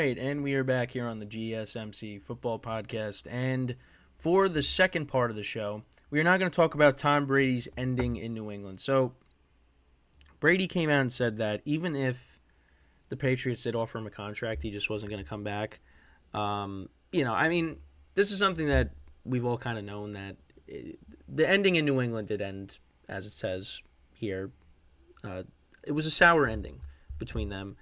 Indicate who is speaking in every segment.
Speaker 1: right, and we are back here on the GSMC football podcast. And for the second part of the show, we are now going to talk about Tom Brady's ending in New England. So, Brady came out and said that even if the Patriots did offer him a contract, he just wasn't going to come back. This is something that we've all kind of known that the ending in New England did end, as it says here. It was a sour ending between them.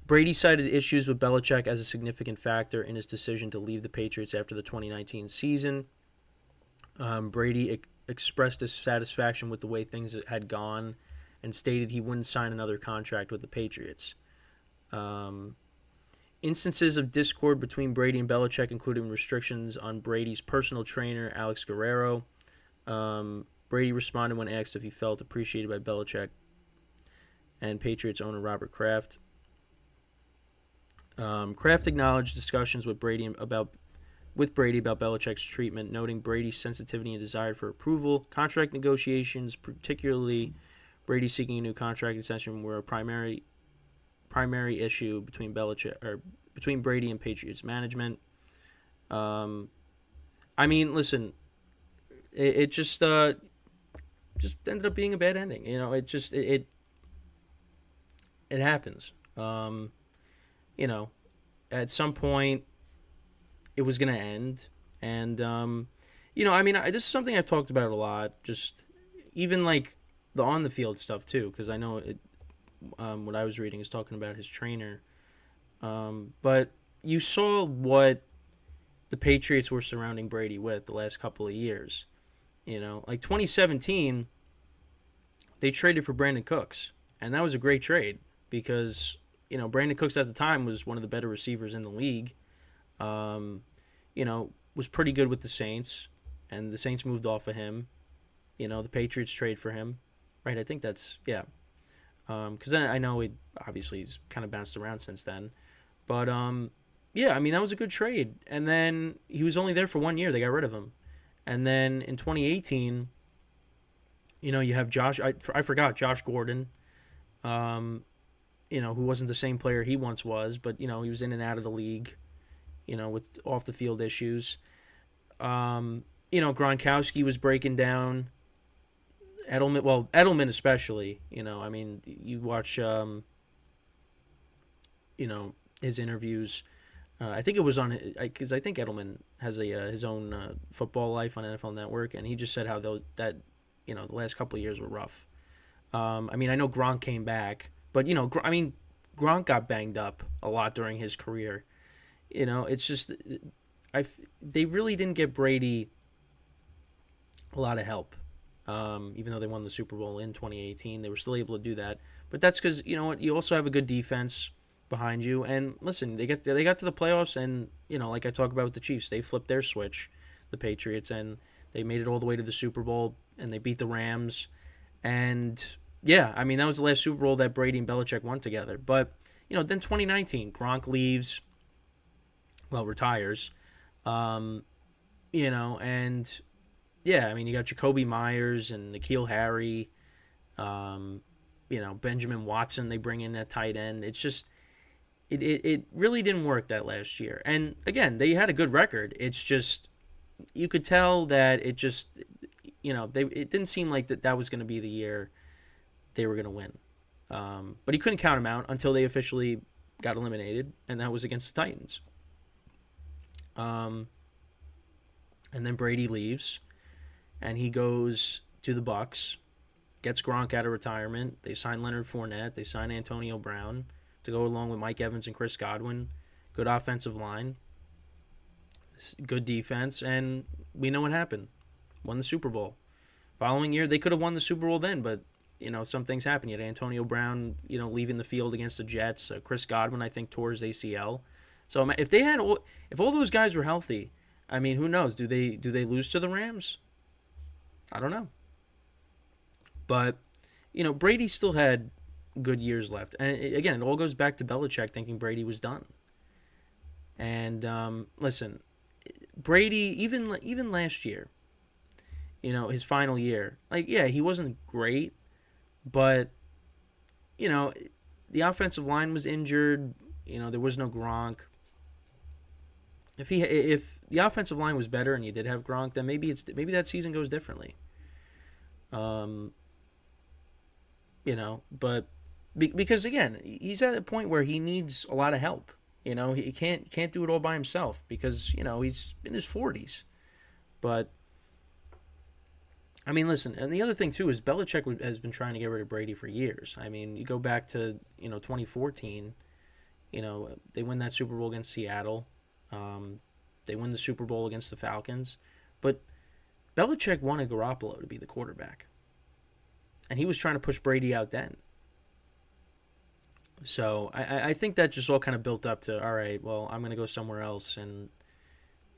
Speaker 1: Brady cited issues with Belichick as a significant factor in his decision to leave the Patriots after the 2019 season. Brady expressed dissatisfaction with the way things had gone and stated he wouldn't sign another contract with the Patriots. Instances of discord between Brady and Belichick, including restrictions on Brady's personal trainer, Alex Guerrero. Brady responded when asked if he felt appreciated by Belichick and Patriots owner Robert Kraft. Kraft acknowledged discussions with Brady about Belichick's treatment, noting Brady's sensitivity and desire for approval. Contract negotiations, particularly Brady seeking a new contract extension, were a primary issue between Brady and Patriots management. Listen, it just ended up being a bad ending. It happens. At some point it was going to end. And, this is something I've talked about a lot, just even like the on the field stuff too, because I know what I was reading is talking about his trainer. But you saw what the Patriots were surrounding Brady with the last couple of years. Like 2017, they traded for Brandon Cooks, and that was a great trade because Brandon Cooks at the time was one of the better receivers in the league. Was pretty good with the Saints, and the Saints moved off of him. The Patriots trade for him, right? I think that's, yeah. Because then I know he's kind of bounced around since then. But, that was a good trade. And then he was only there for 1 year. They got rid of him. And then in 2018, you have I forgot Josh Gordon, who wasn't the same player he once was, but, he was in and out of the league, with off-the-field issues. Gronkowski was breaking down. Edelman especially, you watch, his interviews. I think it was on, because I think Edelman has his own football life on NFL Network, and he just said how the last couple of years were rough. I know Gronk came back, but, Gronk got banged up a lot during his career. It's just, they really didn't get Brady a lot of help. Even though they won the Super Bowl in 2018, they were still able to do that. But that's because, you also have a good defense behind you. And listen, they got to the playoffs, and, like I talk about with the Chiefs, they flipped their switch, the Patriots, and they made it all the way to the Super Bowl, and they beat the Rams. And, yeah, that was the last Super Bowl that Brady and Belichick won together. But, then 2019, Gronk leaves, retires, and... Yeah, you got Jacoby Myers and N'Keal Harry, Benjamin Watson they bring in that tight end. It's just, it really didn't work that last year. And, again, they had a good record. It's just, you could tell that it just, it didn't seem like that was going to be the year they were going to win. But he couldn't count them out until they officially got eliminated, and that was against the Titans. And then Brady leaves. And he goes to the Bucs, gets Gronk out of retirement. They sign Leonard Fournette. They sign Antonio Brown to go along with Mike Evans and Chris Godwin. Good offensive line, good defense, and we know what happened. Won the Super Bowl. Following year, they could have won the Super Bowl then, but some things happened. You had Antonio Brown, leaving the field against the Jets. Chris Godwin, I think, tore his ACL. So if all those guys were healthy, who knows? Do they lose to the Rams? I don't know. But, Brady still had good years left. And, again, it all goes back to Belichick thinking Brady was done. And, listen, Brady, even last year, his final year, he wasn't great. But, the offensive line was injured. There was no Gronk. If the offensive line was better and you did have Gronk, then maybe that season goes differently. Um, but because again, he's at a point where he needs a lot of help. He can't do it all by himself because he's in his 40s. But I mean, listen, and the other thing too is Belichick has been trying to get rid of Brady for years. I mean, you go back to 2014. They win that Super Bowl against Seattle. They win the Super Bowl against the Falcons, but Belichick wanted Garoppolo to be the quarterback, and he was trying to push Brady out then. So I think that just all kind of built up to, all right, well, I'm going to go somewhere else and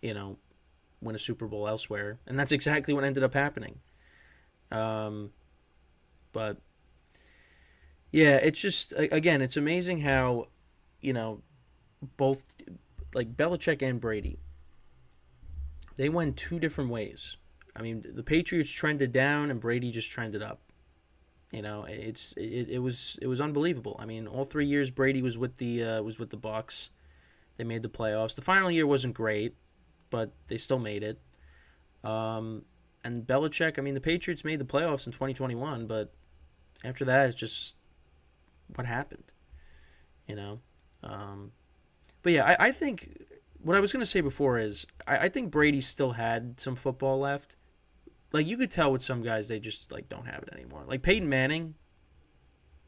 Speaker 1: win a Super Bowl elsewhere, and that's exactly what ended up happening. But yeah, it's just, again, it's amazing how both like Belichick and Brady, they went two different ways. I mean, the Patriots trended down and Brady just trended up. It was unbelievable. I mean, all 3 years Brady was with the Bucs. They made the playoffs. The final year wasn't great, but they still made it. And Belichick, I mean, the Patriots made the playoffs in 2021, but after that, it's just what happened. But yeah, I think what I was going to say before is I think Brady still had some football left. Like, you could tell with some guys, they just, like, don't have it anymore. Like, Peyton Manning,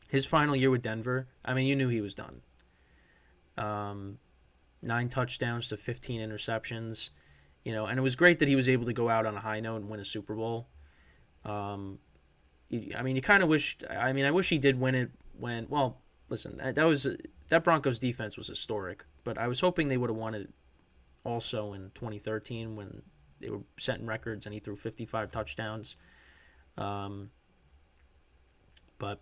Speaker 1: his final year with Denver, I mean, you knew he was done. 9 touchdowns to 15 interceptions, and it was great that he was able to go out on a high note and win a Super Bowl. I mean, you kind of wished, I wish he did win it well, listen, that Broncos defense was historic, but I was hoping they would have won it also in 2013 when they were setting records and he threw 55 touchdowns. But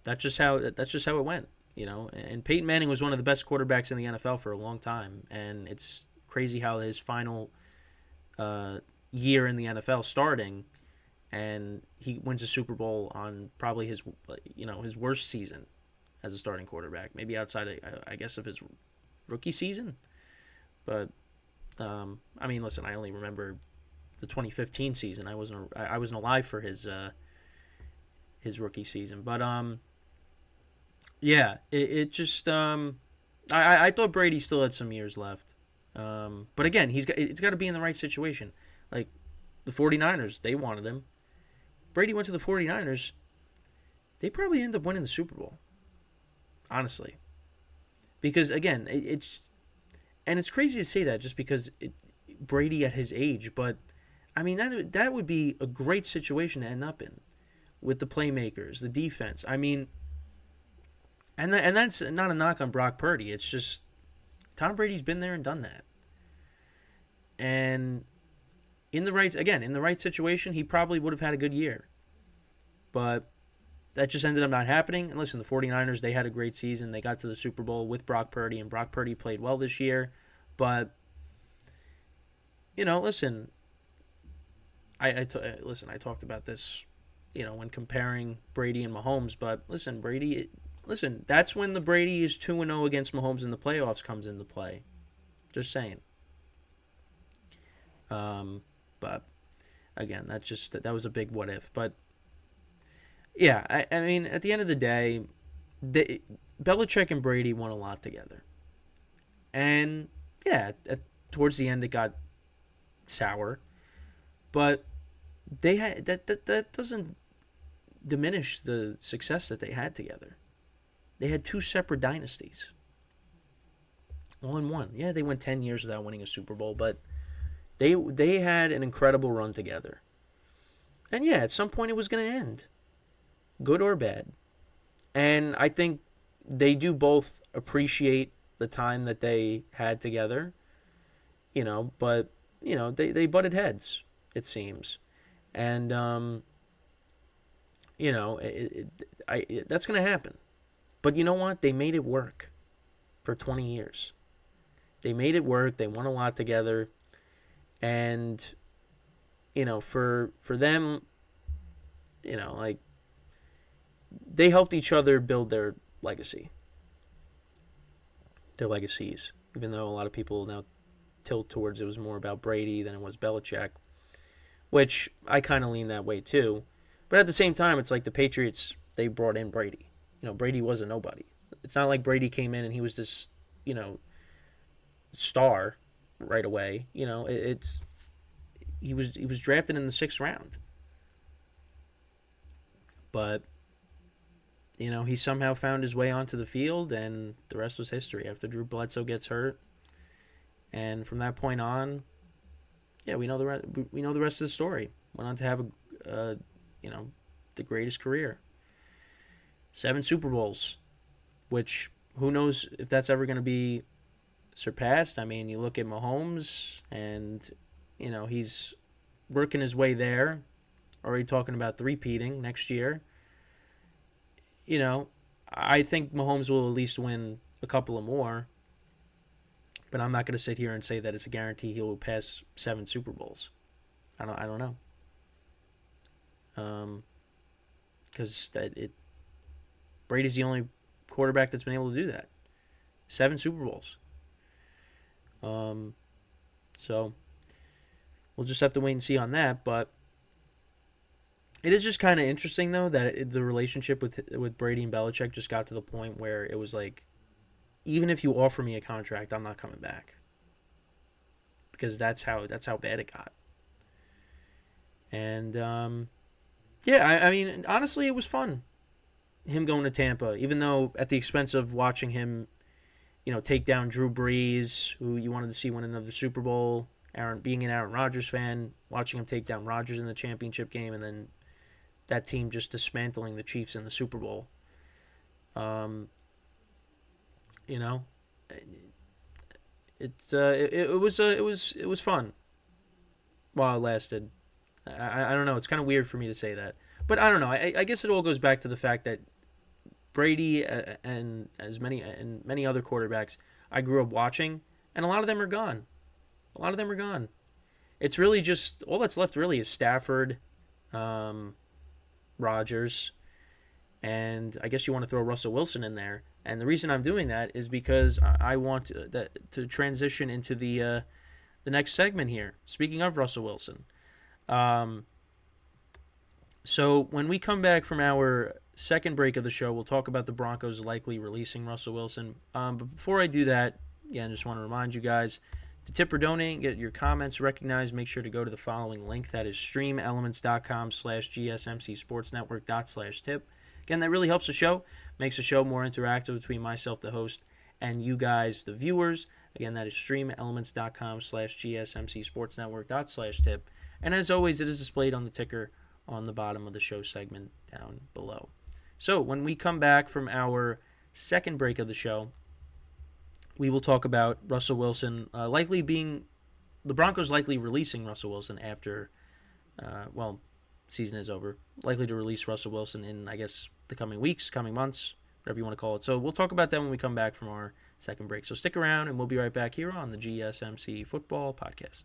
Speaker 1: that's just how it went, And Peyton Manning was one of the best quarterbacks in the NFL for a long time, and it's crazy how his final year in the NFL starting, and he wins a Super Bowl on probably his worst season as a starting quarterback, maybe outside I guess of his rookie season. But I mean, listen, I only remember the 2015 season. I wasn't alive for his rookie season. But yeah, it just I thought Brady still had some years left. But again, it's got to be in the right situation. Like the 49ers, they wanted him. Brady went to the 49ers. They probably end up winning the Super Bowl. Honestly. Because again, it's crazy to say that just because Brady at his age, but I mean that would be a great situation to end up in with the playmakers, the defense. I mean, and that's not a knock on Brock Purdy. It's just Tom Brady's been there and done that. And in the right situation, he probably would have had a good year. But that just ended up not happening. And listen, the 49ers, they had a great season. They got to the Super Bowl with Brock Purdy, and Brock Purdy played well this year. But, listen, I talked about this, when comparing Brady and Mahomes. But listen, that's when the Brady is 2-0 against Mahomes in the playoffs comes into play. Just saying. But again, that was a big what if. But yeah, I mean, at the end of the day, Belichick and Brady won a lot together. And yeah, towards the end it got sour, but they had that doesn't diminish the success that they had together. They had two separate dynasties, all in one. Yeah, they went 10 years without winning a Super Bowl, but they had an incredible run together. And yeah, at some point it was going to end, good or bad. And I think they do both appreciate the time that they had together, but, they butted heads, it seems. And, that's going to happen. But you know what? They made it work for 20 years. They made it work. They won a lot together. And, for them, they helped each other build their legacy. their legacies, even though a lot of people now tilt towards it was more about Brady than it was Belichick, which I kind of lean that way too. But at the same time, it's like the Patriots, they brought in Brady. Brady was a nobody. It's not like Brady came in and he was this, star right away. It's he was drafted in the 6th round. But he somehow found his way onto the field, and the rest was history. After Drew Bledsoe gets hurt, and from that point on, yeah, we know the rest of the story. Went on to have the greatest career. 7 Super Bowls, which who knows if that's ever going to be surpassed. I mean, you look at Mahomes, and he's working his way there. Already talking about three-peating next year. I think Mahomes will at least win a couple of more, but I'm not going to sit here and say that it's a guarantee he will pass 7 Super Bowls. I don't know. Because Brady's the only quarterback that's been able to do that. 7 Super Bowls. So we'll just have to wait and see on that. But it is just kind of interesting, though, that the relationship with Brady and Belichick just got to the point where it was like, even if you offer me a contract, I'm not coming back. Because that's how bad it got. And I mean, honestly, it was fun. Him going to Tampa, even though at the expense of watching him, take down Drew Brees, who you wanted to see win another Super Bowl. Being an Aaron Rodgers fan, watching him take down Rodgers in the championship game, and then that team just dismantling the Chiefs in the Super Bowl. It was fun while it lasted. I don't know. It's kind of weird for me to say that, but I don't know. I guess it all goes back to the fact that Brady and many other quarterbacks I grew up watching, and a lot of them are gone. It's really just all that's left. Really, is Stafford, Rodgers, and I guess you want to throw Russell Wilson in there. And the reason I'm doing that is because I want to transition into the next segment here. Speaking of Russell Wilson, so when we come back from our second break of the show, we'll talk about the Broncos likely releasing Russell Wilson. But before I do that, again, just want to remind you guys to tip or donate, get your comments recognized. Make sure to go to the following link. That is streamelements.com/gsmcsportsnetwork./tip. Again, that really helps the show, makes the show more interactive between myself, the host, and you guys, the viewers. Again, that is streamelements.com/gsmcsportsnetwork./tip. And as always, it is displayed on the ticker on the bottom of the show segment down below. So when we come back from our second break of the show, we will talk about Russell Wilson the Broncos likely releasing Russell Wilson after, season is over. Likely to release Russell Wilson in, I guess, the coming weeks, coming months, whatever you want to call it. So we'll talk about that when we come back from our second break. So stick around, and we'll be right back here on the GSMC Football Podcast.